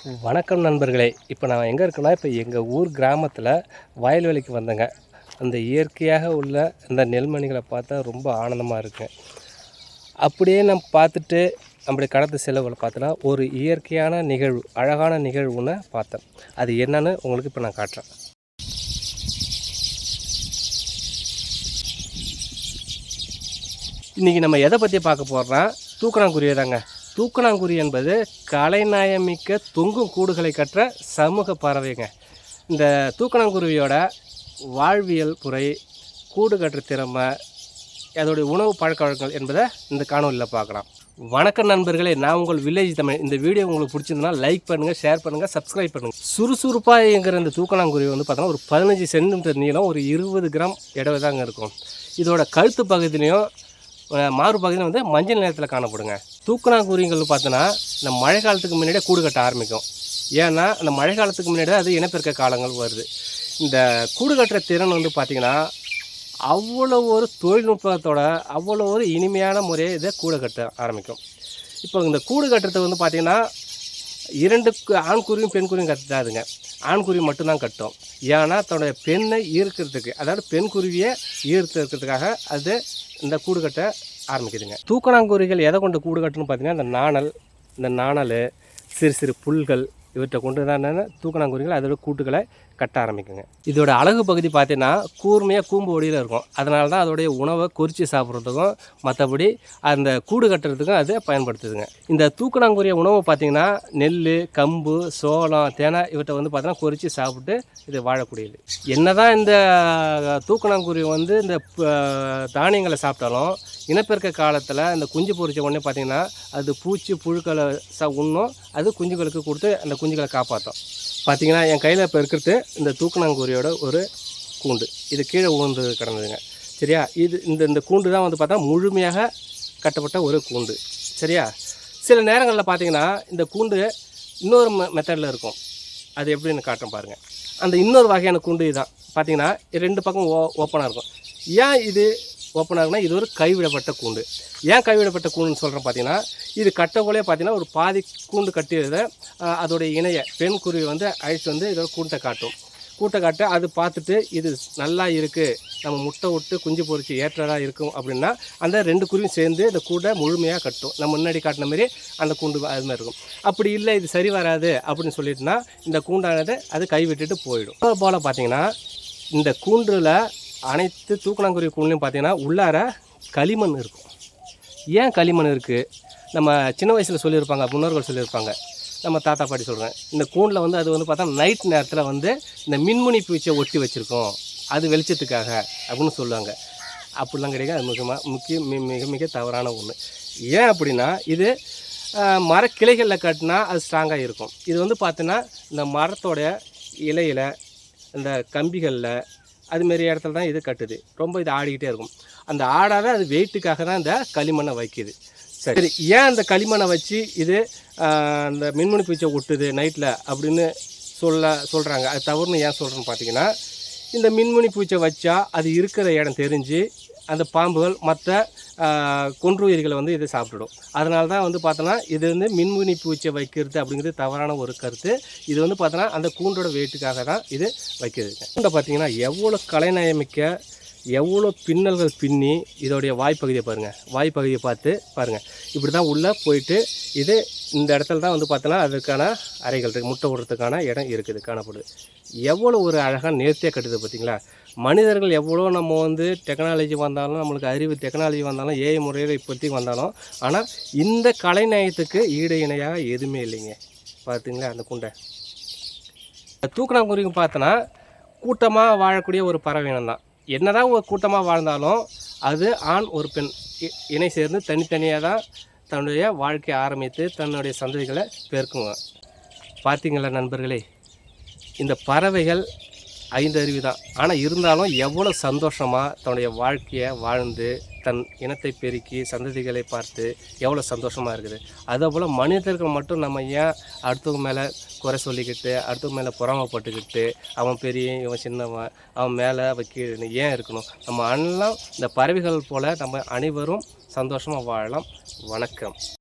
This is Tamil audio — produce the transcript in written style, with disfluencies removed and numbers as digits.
வணக்கம் நண்பர்களே. இப்போ நான் எங்கே இருக்கேன்னா, இப்போ எங்கள் ஊர் கிராமத்தில் வயல்வெளிக்கு வந்தேங்க. அந்த இயற்கையாக உள்ள அந்த நெல்மணிகளை பார்த்தா ரொம்ப ஆனந்தமாக இருக்குங்க. அப்படியே நம்ம பார்த்துட்டு அப்படி கடந்த செலவில் பார்த்தோன்னா ஒரு இயற்கையான நிகழ்வு, அழகான நிகழ்வுன்னு பார்த்தேன். அது என்னன்னு உங்களுக்கு இப்போ நான் காட்டுறேன். இன்றைக்கி நம்ம எதை பற்றி பார்க்க போகிறோன்னா தூக்கணாங்குருவியை தாங்க. தூக்கணாங்குருவி என்பது கலைநயமிக்க தொங்கும் கூடுகளை கற்ற சமூக பறவைங்க. இந்த தூக்கணாங்குருவியோட வாழ்வியல் முறை, கூடு கட்டுற திறமை, அதோடைய உணவு பழக்க வழக்கங்கள் என்பதை இந்த காணொலியில் பார்க்கலாம். வணக்கம் நண்பர்களே, நான் உங்கள் வில்லேஜ் தமிழ். இந்த வீடியோ உங்களுக்கு பிடிச்சிருந்தனா லைக் பண்ணுங்கள், ஷேர் பண்ணுங்கள், சப்ஸ்கிரைப் பண்ணுங்கள். சுறுசுறுப்பாகிற இந்த தூக்கணாங்குருவி வந்து பார்த்தோன்னா ஒரு 15 சென்டிமீட்டர் நீளம், ஒரு 20 கிராம் எடை தாங்க இருக்கும். இதோட கழுத்து பகுதியிலையும் மாறு பகுதியில் வந்து மஞ்சள் நிறத்தில் காணப்படுங்க. தூக்கணாங்குருவிகள் பார்த்தோன்னா இந்த மழை காலத்துக்கு முன்னாடியே கூடு கட்ட ஆரம்பிக்கும். ஏன்னா அந்த மழை காலத்துக்கு முன்னாடியே அது இனப்பெருக்க காலங்கள் வருது. இந்த கூடு கட்டுற திறன் வந்து பார்த்திங்கன்னா அவ்வளோ ஒரு தொழில்நுட்பத்தோட அவ்வளோ ஒரு இனிமையான முறையை இதை கூடு கட்ட ஆரம்பிக்கும். இப்போ இந்த கூடு கட்டுறது வந்து பார்த்திங்கன்னா 2 ஆண்குருவியும் பெண்குருவியும் கட்டாதுங்க. ஆண்குருவி மட்டும்தான் கட்டும். ஏன்னா தன்னுடைய பெண்ணை ஈர்க்கிறதுக்கு, அதாவது பெண் குருவியை ஈர்த்துக்கிறதுக்காக அது இந்த கூடு கட்ட ஆரம்பிக்குதுங்க. தூக்கணாங்குருவிகள் எதை கொண்டு கூடு கட்டுன்னு பார்த்தீங்கன்னா இந்த நாணல், சிறு சிறு புல்கள் இவற்றை கொண்டு தான் தூக்கணாங்குருவிகள் அதோட கூட்டுகளை கட்ட ஆரம்பிக்குங்க. இதோட அழகு பகுதி பார்த்தீங்கன்னா கூர்மையாக கூம்பு ஒடியில் இருக்கும். அதனால தான் அதோடைய உணவை கொறித்து சாப்பிட்றதுக்கும் மற்றபடி அந்த கூடு கட்டுறதுக்கும் அது பயன்படுத்துதுங்க. இந்த தூக்கணாங்குருவி உணவு பார்த்திங்கன்னா நெல், கம்பு, சோளம், தேனை இவற்றை வந்து பார்த்தீங்கன்னா கொறித்து சாப்பிட்டு இது வாழக்கூடியது. என்ன தான் இந்த தூக்கணாங்குருவி வந்து இந்த தானியங்களை சாப்பிட்டாலும் இனப்பெருக்க காலத்தில் இந்த குஞ்சு பொறிச்ச உடனே பார்த்திங்கன்னா அது பூச்சி புழுக்களை உண்ணும். அது குஞ்சுகளுக்கு கொடுத்து அந்த குஞ்சுகளை காப்பாற்றும். பார்த்திங்கன்னா என் கையில் இப்போ இருக்கிறது இந்த தூக்கணாங்குருவியோட ஒரு கூண்டு. இது கீழே ஊழ்ந்து கிடந்ததுங்க. சரியா, இது இந்த கூண்டு தான் வந்து பார்த்தா முழுமையாக கட்டப்பட்ட ஒரு கூண்டு. சரியா, சில நேரங்களில் பார்த்திங்கன்னா இந்த கூண்டு இன்னொரு மெத்தடில் இருக்கும். அது எப்படின்னு காட்டுறேன் பாருங்கள். அந்த இன்னொரு வகையான கூண்டு இதுதான். பார்த்திங்கன்னா 2 பக்கம் ஓப்பனாக இருக்கும். ஏன் இது ஓப்பனாக இருக்குன்னா இது ஒரு கைவிடப்பட்ட கூண்டு. ஏன் கைவிடப்பட்ட கூண்டுன்னு சொல்கிறேன் பார்த்தீங்கன்னா, இது கட்டக்குள்ளே பார்த்தீங்கன்னா ஒரு பாதி கூண்டு கட்டியதை அதோடைய இணைய பெண் குருவி வந்து அழைச்சி வந்து இதோட கூட்டை காட்ட அது பார்த்துட்டு இது நல்லா இருக்குது, நம்ம முட்டை விட்டு குஞ்சு பொறிச்சு ஏற்றதாக இருக்கும் அப்படின்னா அந்த 2 குருவியும் சேர்ந்து இந்த கூண்டை முழுமையாக கட்டும். நம்ம முன்னாடி காட்டின மாதிரி அந்த கூண்டு அது மாதிரி இருக்கும். அப்படி இல்லை இது சரி வராது அப்படின்னு சொல்லிட்டுனா இந்த கூண்டானது அது கைவிட்டுட்டு போயிடும். போல் பார்த்தீங்கன்னா இந்த கூண்டில் அனைத்து தூக்கணாங்குருவி கூண்டுலையும் பார்த்தீங்கன்னா உள்ளார களிமண் இருக்கும். ஏன் களிமண் இருக்குது? நம்ம சின்ன வயசில் சொல்லியிருப்பாங்க, முன்னோர்கள் சொல்லியிருப்பாங்க, நம்ம தாத்தா பாட்டி சொல்கிறேன். இந்த கூண்டில் வந்து அது வந்து பார்த்தா நைட் நேரத்தில் வந்து இந்த மின்முனி பூச்சியை ஒட்டி வச்சுருக்கோம், அது வெளிச்சத்துக்காக அப்படின்னு சொல்லுவாங்க. அப்படிலாம் கிடையாது. அது மிக மிக தவறான ஒன்று. ஏன் அப்படின்னா இது மரக்கிளைகளில் கட்டினா அது ஸ்ட்ராங்காக இருக்கும். இது வந்து பார்த்தீங்கன்னா இந்த மரத்தோடைய இலையில், இந்த கம்பிகளில், அதுமாரி இடத்துல தான் இது கட்டுது. ரொம்ப இது ஆடிக்கிட்டே இருக்கும். அந்த ஆடாத அது வெயிட்டுக்காக தான் இந்த களிமண்ணை வைக்கிது. சரி, ஏன் அந்த களிமண்ணை வச்சு இது அந்த மின்முனி பூச்சை ஒட்டுது நைட்டில் அப்படின்னு சொல்கிறாங்க. அது தவறுன்னு ஏன் சொல்கிறேன்னு பார்த்தீங்கன்னா, இந்த மின்முனி பூச்சை வச்சா அது இருக்கிற இடம் தெரிஞ்சு அந்த பாம்புகள் மற்ற கொன்றுயிர்களை வந்து இதை சாப்பிட்டுடும். அதனால தான் வந்து பார்த்தோன்னா இது வந்து மின்முனி பூச்சை வைக்கிறது அப்படிங்கிறது தவறான ஒரு கருத்து. இது வந்து பார்த்தோன்னா அந்த கூண்டோட வெயிட்டுக்காக தான் இது வைக்கிறதுங்க. கூண்டை பார்த்தீங்கன்னா எவ்வளோ கலைநயமிக்க, எவ்வளோ பின்னல்கள் பின்னி இதோடைய வாய்ப்பகுதியை பாருங்கள். வாய்ப்பகுதியை பார்த்து பாருங்கள். இப்படி தான் உள்ளே போயிட்டு இது இந்த இடத்துல தான் வந்து பார்த்தோன்னா அதுக்கான அறைகள் இருக்குது, முட்டை விடுறதுக்கான இடம் இருக்குது, காணப்படுது. எவ்வளோ ஒரு அழகாக நேர்த்தியாக கட்டுது பார்த்தீங்களா? மனிதர்கள் எவ்வளோ நம்ம வந்து டெக்னாலஜி வந்தாலும், நம்மளுக்கு அறிவு டெக்னாலஜி வந்தாலும், ஏஐ முறையில் இப்போதைக்கு வந்தாலும், ஆனால் இந்த கலைநயத்துக்கு ஈடு இணையாக எதுவுமே இல்லைங்க. பார்த்திங்களா அந்த குண்டை? தூக்கணாங்குருவி பார்த்தோன்னா கூட்டமாக வாழக்கூடிய ஒரு பறவை இனம் தான். என்னதான் ஒரு கூட்டமாக வாழ்ந்தாலும் அது ஆண் ஒரு பெண் இணை சேர்ந்து தனித்தனியாக தான் தன்னுடைய வாழ்க்கையை ஆரம்பித்து தன்னுடைய சந்ததிகளை பெருக்குங்க. பார்த்தீங்களா நண்பர்களே, இந்த பறவைகள் 5 அறிவு தான். ஆனால் இருந்தாலும் எவ்வளோ சந்தோஷமாக தன்னுடைய வாழ்க்கையை வாழ்ந்து தன் இனத்தை பெருக்கி சந்ததிகளை பார்த்து எவ்வளோ சந்தோஷமாக இருக்குது. அதே போல் மனிதர்கள் மட்டும் நம்ம ஏன் அடுத்தவங்க மேலே குறை சொல்லிக்கிட்டு, அடுத்தவங்க மேலே பொறாமப்பட்டுக்கிட்டு, அவன் பெரிய இவன் சின்னவன், அவன் மேலே கீழே ஏன் இருக்கணும்? நம்ம எல்லாம் இந்த பறவைகள் போல் நம்ம அனைவரும் சந்தோஷமாக வாழலாம். வணக்கம்.